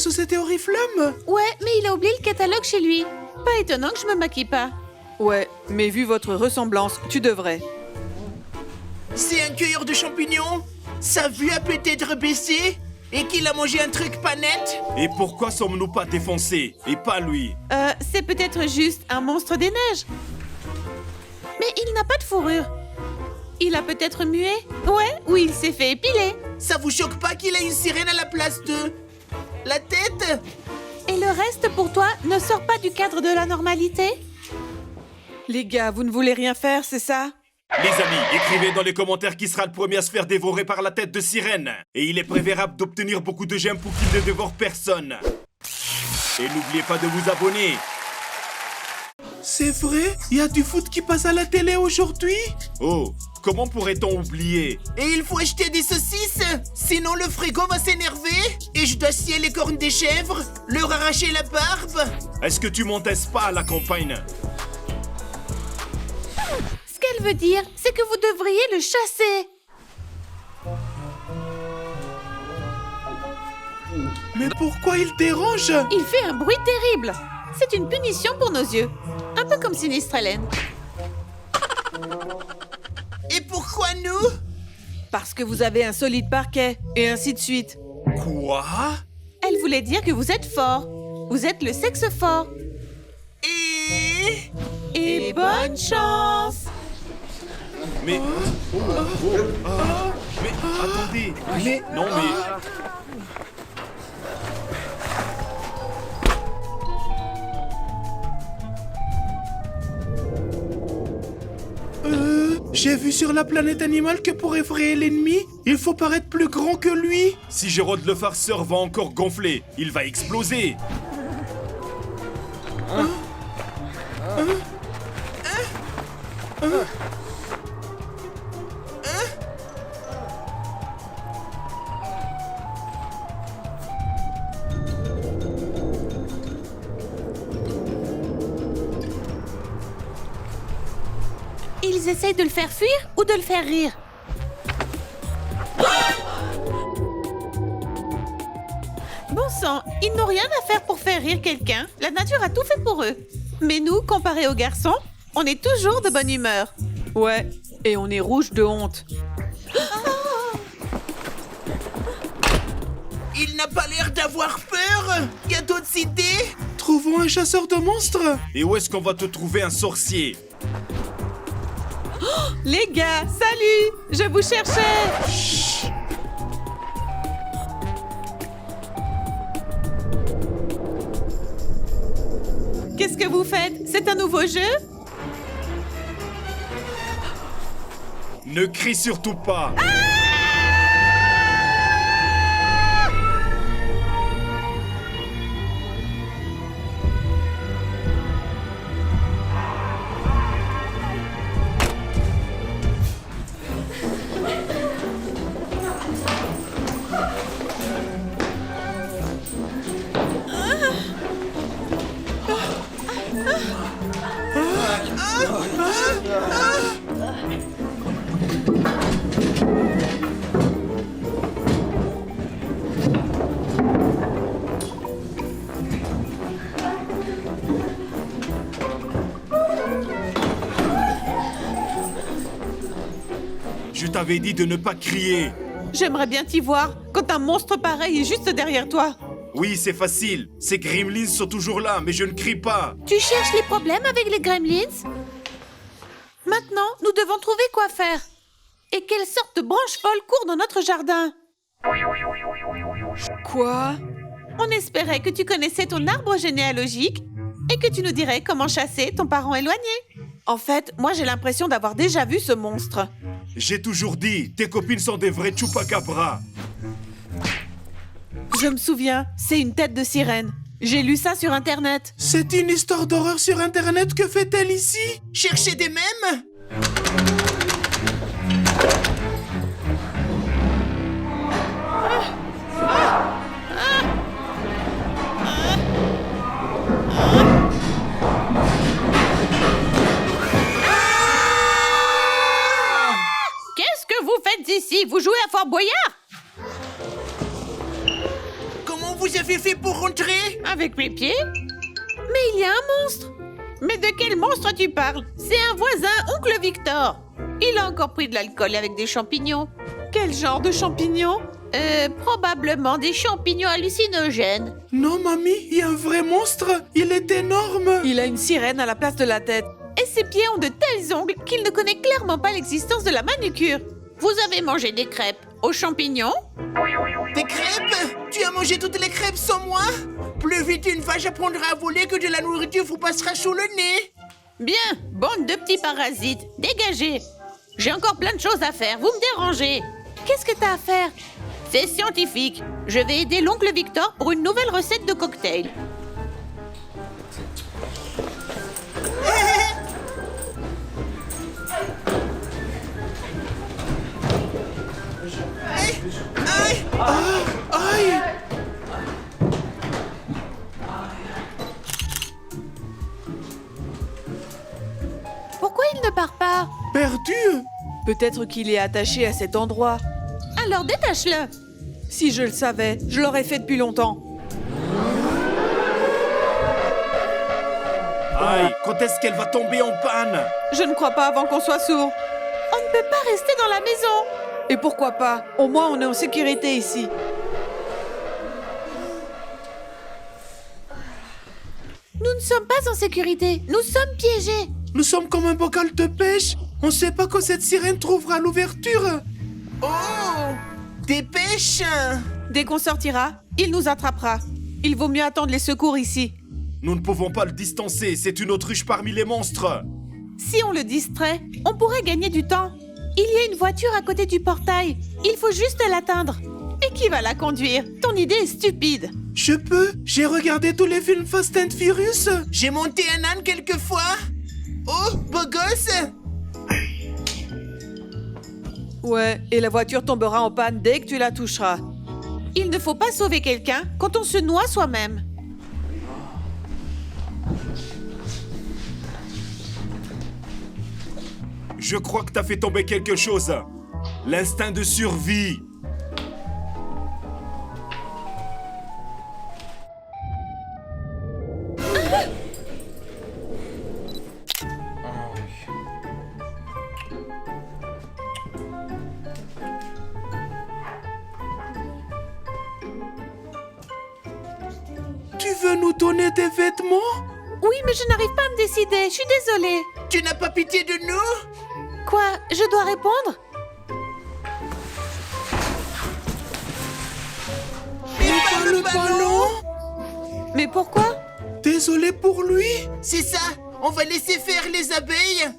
société Oriflamme? Ouais, mais il a oublié le catalogue chez lui. Pas étonnant que je me maquille pas. Ouais, mais vu votre ressemblance, tu devrais. C'est un cueilleur de champignons? Sa vue a peut-être baissé? Et qu'il a mangé un truc pas net? Et pourquoi sommes-nous pas défoncés? Et pas lui? C'est peut-être juste un monstre des neiges. Mais il n'a pas de fourrure. Il a peut-être mué? Ouais, ou il s'est fait épiler. Ça vous choque pas qu'il ait une sirène à la place de... la tête? Et le reste, pour toi, ne sort pas du cadre de la normalité? Les gars, vous ne voulez rien faire, c'est ça? Les amis, écrivez dans les commentaires qui sera le premier à se faire dévorer par la tête de sirène. Et il est préférable d'obtenir beaucoup de j'aime pour qu'il ne dévore personne. Et n'oubliez pas de vous abonner. C'est vrai? Il y a du foot qui passe à la télé aujourd'hui? Oh, comment pourrait-on oublier? Et il faut acheter des saucisses? Sinon le frigo va s'énerver? Et je dois scier les cornes des chèvres? Leur arracher la barbe? Est-ce que tu m'entestes pas à la campagne? Ce qu'elle veut dire, c'est que vous devriez le chasser. Mais pourquoi il dérange? Il fait un bruit terrible. C'est une punition pour nos yeux. Un peu comme Sinistrellen. Et pourquoi nous? Parce que vous avez un solide parquet, et ainsi de suite. Quoi? Elle voulait dire que vous êtes fort. Vous êtes le sexe fort. Et bonne chance. Mais... Mais attendez. Mais... Non mais... J'ai vu sur la planète animale que pour effrayer l'ennemi, il faut paraître plus grand que lui. Si Gérald le farceur va encore gonfler, il va exploser. Ils essayent de le faire fuir ou de le faire rire? Bon sang, ils n'ont rien à faire pour faire rire quelqu'un. La nature a tout fait pour eux. Mais nous, comparés aux garçons, on est toujours de bonne humeur. Ouais, et on est rouge de honte. Il n'a pas l'air d'avoir peur. Y a d'autres idées? Trouvons un chasseur de monstres. Et où est-ce qu'on va te trouver un sorcier? Les gars, salut! Je vous cherchais! Qu'est-ce que vous faites? C'est un nouveau jeu? Ne crie surtout pas! Je t'avais dit de ne pas crier. J'aimerais bien t'y voir quand un monstre pareil est juste derrière toi. Oui, c'est facile. Ces gremlins sont toujours là, mais je ne crie pas. Tu cherches les problèmes avec les gremlins? Maintenant, nous devons trouver quoi faire. Et quelle sorte de branche folle court dans notre jardin? Quoi? On espérait que tu connaissais ton arbre généalogique et que tu nous dirais comment chasser ton parent éloigné. En fait, moi j'ai l'impression d'avoir déjà vu ce monstre. J'ai toujours dit, tes copines sont des vrais chupacabras. Je me souviens, c'est une tête de sirène. J'ai lu ça sur Internet. C'est une histoire d'horreur sur Internet. Que fait-elle ici? Chercher des mèmes? Qu'est-ce que vous faites ici? Vous jouez à Fort Boyard? Comment vous avez fait pour rentrer? Avec mes pieds? Mais il y a un monstre. Mais de quel monstre tu parles? C'est un voisin, oncle Victor. Il a encore pris de l'alcool avec des champignons. Quel genre de champignons? Probablement des champignons hallucinogènes. Non, mamie, il y a un vrai monstre. Il est énorme. Il a une sirène à la place de la tête. Et ses pieds ont de tels ongles qu'il ne connaît clairement pas l'existence de la manucure. Vous avez mangé des crêpes aux champignons? Des crêpes? Tu as mangé toutes les crêpes sans moi? Plus vite une vache apprendra à voler que de la nourriture vous passera sous le nez. Bien, bande de petits parasites, dégagez. J'ai encore plein de choses à faire, vous me dérangez. Qu'est-ce que t'as à faire? C'est scientifique. Je vais aider l'oncle Victor pour une nouvelle recette de cocktail. Aïe! Aïe! Pourquoi il ne part pas? Perdu? Peut-être qu'il est attaché à cet endroit. Alors détache-le. Si je le savais, je l'aurais fait depuis longtemps. Aïe, quand est-ce qu'elle va tomber en panne? Je ne crois pas avant qu'on soit sourd. On ne peut pas rester dans la maison. Et pourquoi pas? Au moins, on est en sécurité ici. Nous ne sommes pas en sécurité, nous sommes piégés. Nous sommes comme un bocal de pêche. On sait pas quand cette sirène trouvera l'ouverture. Oh! Des pêches! Dès qu'on sortira, il nous attrapera. Il vaut mieux attendre les secours ici. Nous ne pouvons pas le distancer, c'est une autruche parmi les monstres. Si on le distrait, on pourrait gagner du temps. Il y a une voiture à côté du portail. Il faut juste l'atteindre. Et qui va la conduire? Ton idée est stupide. Je peux? J'ai regardé tous les films Fast and Furious. J'ai monté un âne quelquefois. Oh, beau gosse! Ouais, et la voiture tombera en panne dès que tu la toucheras. Il ne faut pas sauver quelqu'un quand on se noie soi-même. Je crois que t'as fait tomber quelque chose. L'instinct de survie. Tu veux nous donner des vêtements? Oui, mais je n'arrive pas à me décider. Je suis désolée. Tu n'as pas pitié de nous? Quoi? Je dois répondre? Et pas le ballon? Mais pourquoi? Désolé pour lui. C'est ça. On va laisser faire les abeilles.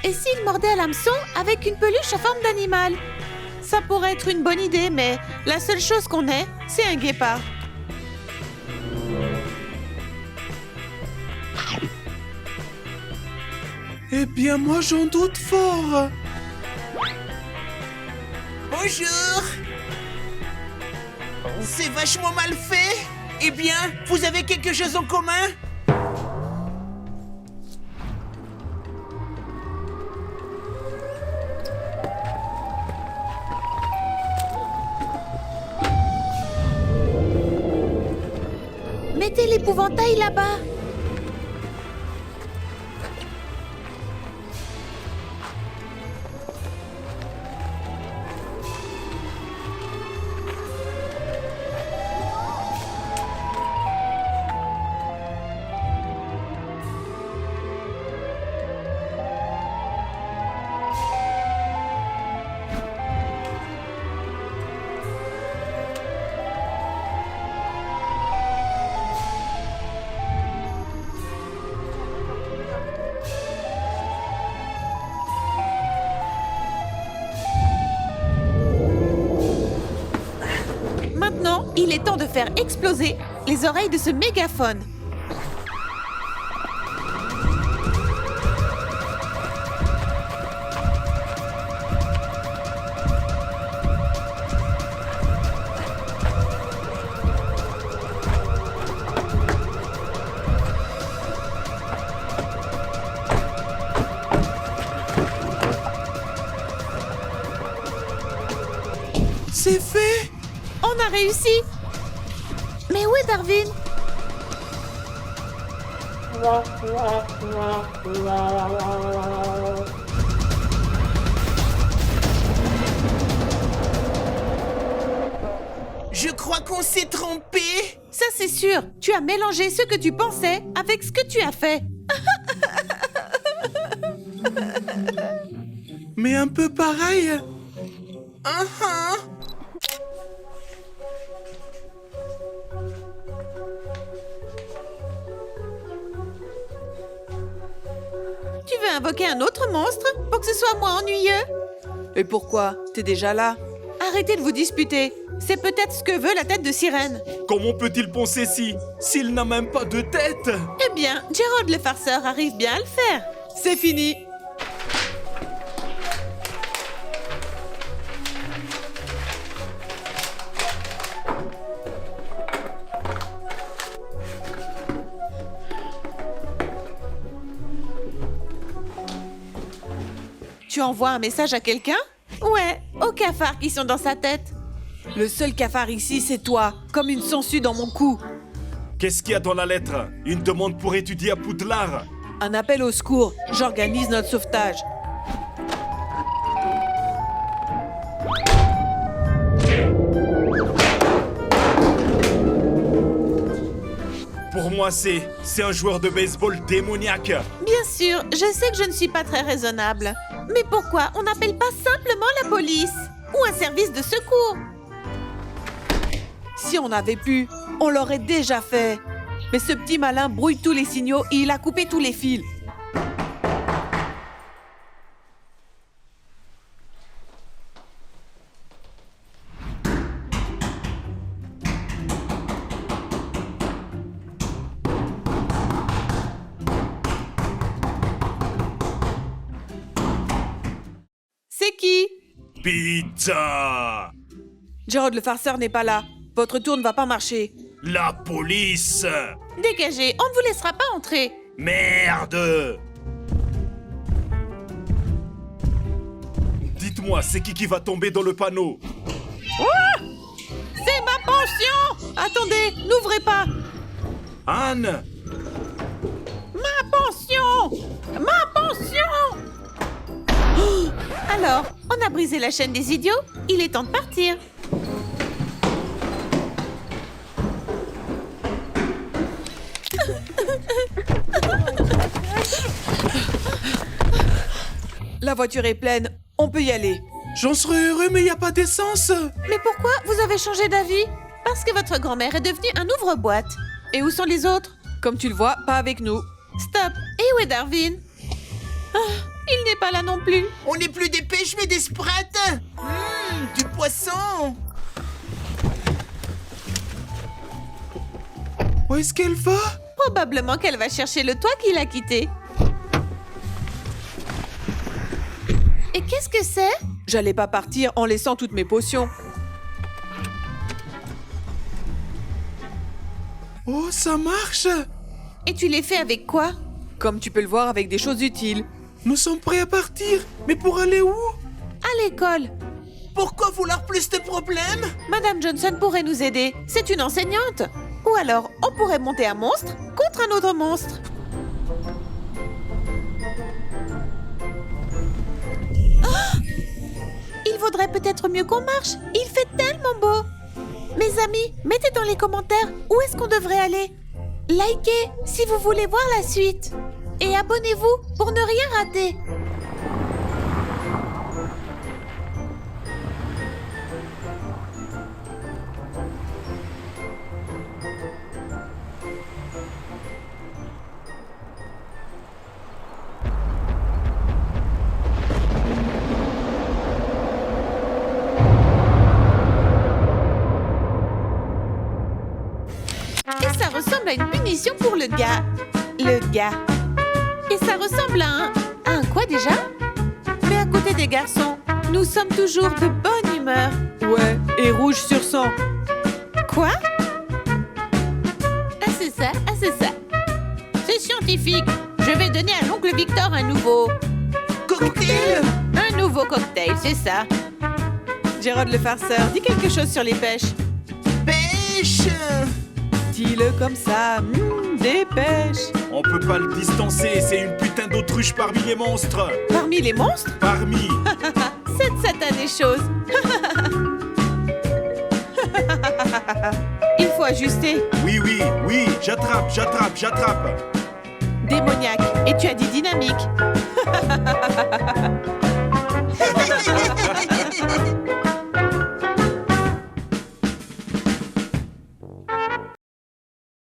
Et s'il mordait à l'hameçon avec une peluche en forme d'animal? Ça pourrait être une bonne idée, mais la seule chose qu'on ait, c'est un guépard. Eh bien, moi, j'en doute fort. Bonjour. C'est vachement mal fait. Eh bien, vous avez quelque chose en commun? Mettez l'épouvantail là-bas. Maintenant, il est temps de faire exploser les oreilles de ce mégaphone. C'est fait! On a réussi. Mais où est Darwin? Je crois qu'on s'est trompé! Ça, c'est sûr. Tu as mélangé ce que tu pensais avec ce que tu as fait. Mais un peu pareil. Tu veux invoquer un autre monstre pour que ce soit moins ennuyeux? Et pourquoi? T'es déjà là. Arrêtez de vous disputer. C'est peut-être ce que veut la tête de sirène. Comment peut-il penser s'il n'a même pas de tête? Eh bien, Gerald le farceur arrive bien à le faire. C'est fini. Tu envoies un message à quelqu'un? Ouais, aux cafards qui sont dans sa tête. Le seul cafard ici, c'est toi, comme une sangsue dans mon cou. Qu'est-ce qu'il y a dans la lettre? Une demande pour étudier à Poudlard? Un appel au secours. J'organise notre sauvetage. Pour moi, c'est un joueur de baseball démoniaque. Bien sûr, je sais que je ne suis pas très raisonnable. Mais pourquoi on n'appelle pas simplement la police? Ou un service de secours? Si on avait pu, on l'aurait déjà fait. Mais ce petit malin brouille tous les signaux et il a coupé tous les fils. C'est qui? Pizza! Gerald le farceur n'est pas là. Votre tour ne va pas marcher. La police! Dégagez, on ne vous laissera pas entrer. Merde! Dites-moi, c'est qui va tomber dans le panneau? C'est ma pension! Attendez, n'ouvrez pas. Anne! Ma pension! Ma pension! Oh, alors, on a brisé la chaîne des idiots. Il est temps de partir. La voiture est pleine. On peut y aller. J'en serais heureux, mais il n'y a pas d'essence. Mais pourquoi vous avez changé d'avis? Parce que votre grand-mère est devenue un ouvre-boîte. Et où sont les autres? Comme tu le vois, pas avec nous. Stop. Et où est Darwin? Il n'est pas là non plus. On n'est plus des pêches, mais des sprats. Du poisson. Où est-ce qu'elle va? Probablement qu'elle va chercher le toit qu'il a quitté. Et qu'est-ce que c'est? J'allais pas partir en laissant toutes mes potions. Oh, ça marche. Et tu les fais avec quoi? Comme tu peux le voir, avec des choses utiles. Nous sommes prêts à partir. Mais pour aller où? À l'école. Pourquoi vouloir plus de problèmes? Madame Johnson pourrait nous aider. C'est une enseignante. Ou alors, on pourrait monter un monstre contre un autre monstre. Oh! Il vaudrait peut-être mieux qu'on marche. Il fait tellement beau. Mes amis, mettez dans les commentaires où est-ce qu'on devrait aller. Likez si vous voulez voir la suite. Et abonnez-vous pour ne rien rater. Et ça ressemble à une punition pour le gars. Et ça ressemble à un quoi déjà? Mais à côté des garçons, nous sommes toujours de bonne humeur. Ouais, et rouge sur sang. Quoi? Ah c'est ça, ah c'est ça. C'est scientifique. Je vais donner à l'oncle Victor un nouveau Cocktail. cocktail, c'est ça. Gérald le farceur, dis quelque chose sur les pêches. Pêche. Dis-le comme ça, des pêches. On peut pas le distancer, c'est une putain d'autruche parmi les monstres. Parmi les monstres, Parmi. cette satanée chose. Il faut ajuster. Oui, oui, oui, j'attrape. Démoniaque. Et tu as dit dynamique.